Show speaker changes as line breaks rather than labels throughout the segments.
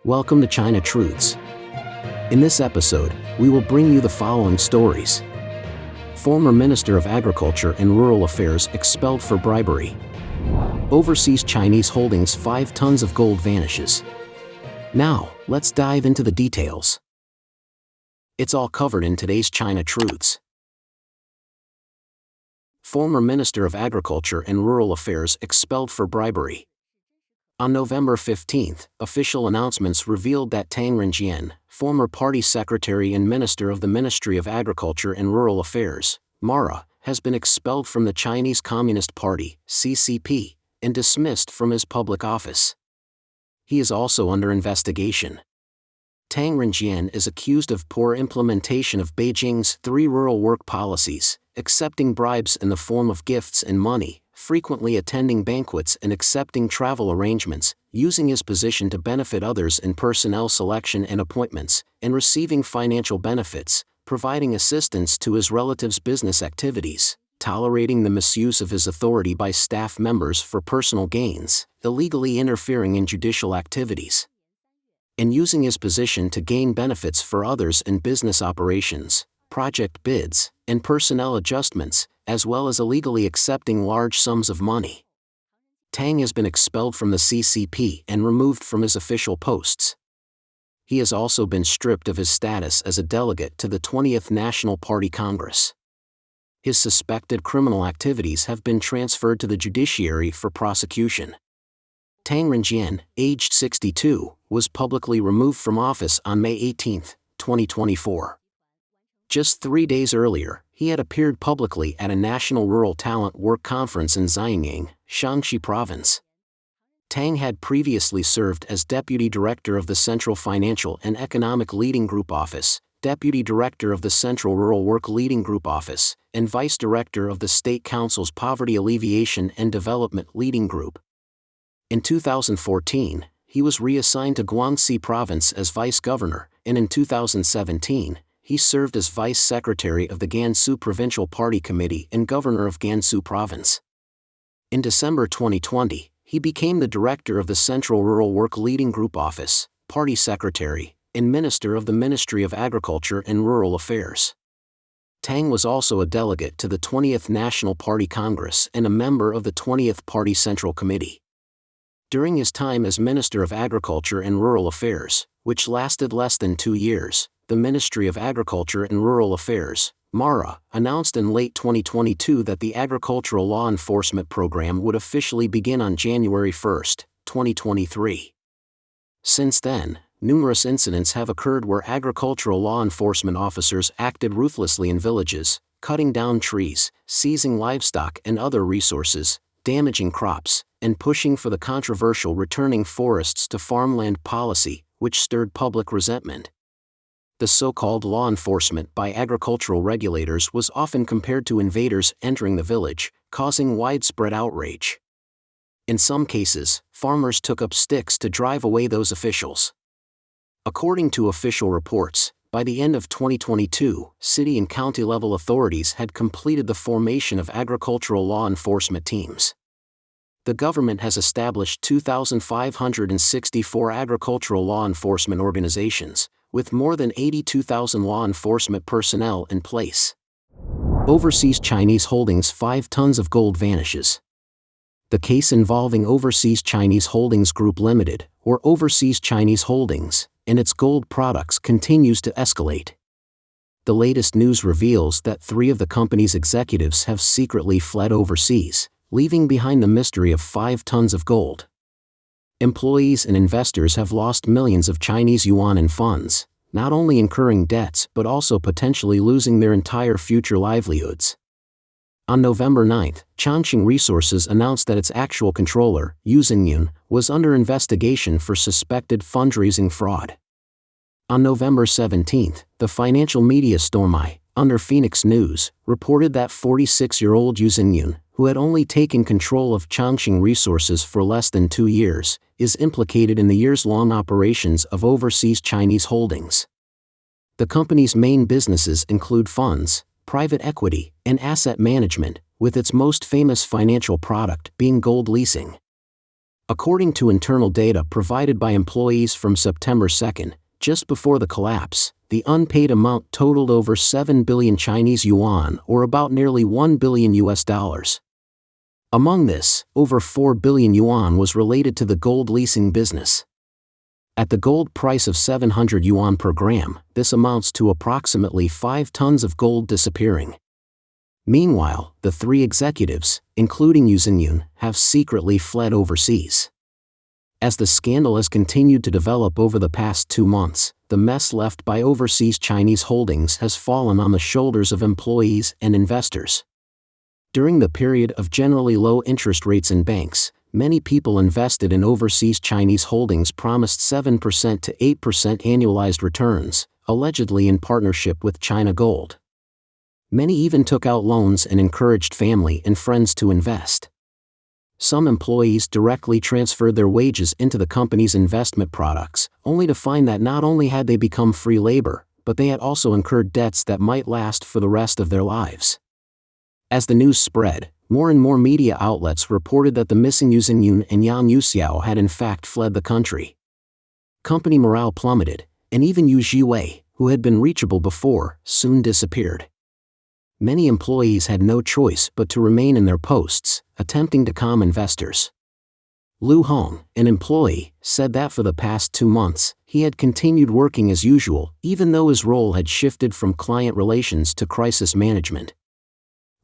Welcome to China Truths. In this episode, we will bring you the following stories. Former Minister of Agriculture and Rural Affairs expelled for bribery. Overseas Chinese holdings 5 tons of gold vanishes. Now, let's dive into the details. It's all covered in today's China Truths. Former Minister of Agriculture and Rural Affairs expelled for bribery. On November 15, official announcements revealed that Tang Renjian, former party secretary and minister of the Ministry of Agriculture and Rural Affairs, MARA, has been expelled from the Chinese Communist Party, CCP, and dismissed from his public office. He is also under investigation. Tang Renjian is accused of poor implementation of Beijing's 3 rural work policies, accepting bribes in the form of gifts and money, frequently attending banquets and accepting travel arrangements, using his position to benefit others in personnel selection and appointments, and receiving financial benefits, providing assistance to his relatives' business activities, tolerating the misuse of his authority by staff members for personal gains, illegally interfering in judicial activities, and using his position to gain benefits for others in business operations, project bids, and personnel adjustments, as well as illegally accepting large sums of money. Tang has been expelled from the CCP and removed from his official posts. He has also been stripped of his status as a delegate to the 20th National Party Congress. His suspected criminal activities have been transferred to the judiciary for prosecution. Tang Renjian, aged 62, was publicly removed from office on May 18, 2024. Just 3 days earlier, he had appeared publicly at a National Rural Talent Work Conference in Xianyang, Shaanxi Province. Tang had previously served as Deputy Director of the Central Financial and Economic Leading Group Office, Deputy Director of the Central Rural Work Leading Group Office, and Vice Director of the State Council's Poverty Alleviation and Development Leading Group. In 2014, he was reassigned to Guangxi Province as Vice Governor, and in 2017, he served as Vice Secretary of the Gansu Provincial Party Committee and Governor of Gansu Province. In December 2020, he became the Director of the Central Rural Work Leading Group Office, Party Secretary, and Minister of the Ministry of Agriculture and Rural Affairs. Tang was also a delegate to the 20th National Party Congress and a member of the 20th Party Central Committee. During his time as Minister of Agriculture and Rural Affairs, which lasted less than 2 years, the Ministry of Agriculture and Rural Affairs, MARA, announced in late 2022 that the Agricultural Law Enforcement Program would officially begin on January 1, 2023. Since then, numerous incidents have occurred where agricultural law enforcement officers acted ruthlessly in villages, cutting down trees, seizing livestock and other resources, damaging crops, and pushing for the controversial returning forests to farmland policy, which stirred public resentment. The so-called law enforcement by agricultural regulators was often compared to invaders entering the village, causing widespread outrage. In some cases, farmers took up sticks to drive away those officials. According to official reports, by the end of 2022, city and county-level authorities had completed the formation of agricultural law enforcement teams. The government has established 2,564 agricultural law enforcement organizations, with more than 82,000 law enforcement personnel in place. Overseas Chinese holdings 5 tons of gold vanishes. The case involving Overseas Chinese Holdings Group Limited, or Overseas Chinese Holdings, and its gold products continues to escalate. The latest news reveals that 3 of the company's executives have secretly fled overseas, leaving behind the mystery of 5 tons of gold. Employees and investors have lost millions of Chinese yuan in funds, not only incurring debts but also potentially losing their entire future livelihoods. On November 9, Changqing Resources announced that its actual controller, Yu Xingyun, was under investigation for suspected fundraising fraud. On November 17, the financial media Stormy, under Phoenix News, reported that 46-year-old Yu Xingyun, who had only taken control of Changqing Resources for less than 2 years, is implicated in the years-long operations of Overseas Chinese Holdings. The company's main businesses include funds, private equity, and asset management, with its most famous financial product being gold leasing. According to internal data provided by employees from September 2, just before the collapse, the unpaid amount totaled over 7 billion Chinese yuan, or about nearly $1 billion US. Among this, over 4 billion yuan was related to the gold leasing business. At the gold price of 700 yuan per gram, this amounts to approximately 5 tons of gold disappearing. Meanwhile, the 3 executives, including Yu Xinyun, have secretly fled overseas. As the scandal has continued to develop over the past 2 months, the mess left by overseas Chinese holdings has fallen on the shoulders of employees and investors. During the period of generally low interest rates in banks, many people invested in overseas Chinese holdings promised 7% to 8% annualized returns, allegedly in partnership with China Gold. Many even took out loans and encouraged family and friends to invest. Some employees directly transferred their wages into the company's investment products, only to find that not only had they become free labor, but they had also incurred debts that might last for the rest of their lives. As the news spread, more and more media outlets reported that the missing Yu Xinyun and Yang Yuxiao had in fact fled the country. Company morale plummeted, and even Yu Jiwei, who had been reachable before, soon disappeared. Many employees had no choice but to remain in their posts, attempting to calm investors. Lu Hong, an employee, said that for the past 2 months, he had continued working as usual, even though his role had shifted from client relations to crisis management.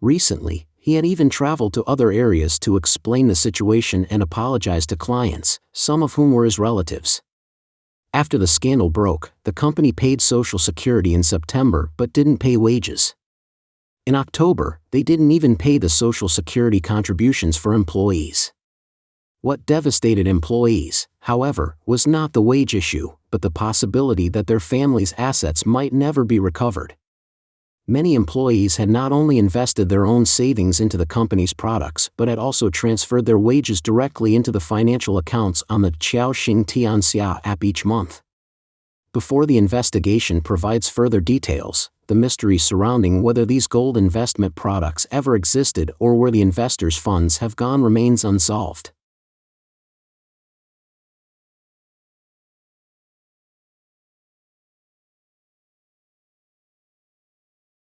Recently, he had even traveled to other areas to explain the situation and apologize to clients, some of whom were his relatives. After the scandal broke, the company paid Social Security in September but didn't pay wages. In October, they didn't even pay the Social Security contributions for employees. What devastated employees, however, was not the wage issue, but the possibility that their families' assets might never be recovered. Many employees had not only invested their own savings into the company's products but had also transferred their wages directly into the financial accounts on the Qiaoxing Tianxia app each month. Before the investigation provides further details, the mystery surrounding whether these gold investment products ever existed or where the investors' funds have gone remains unsolved.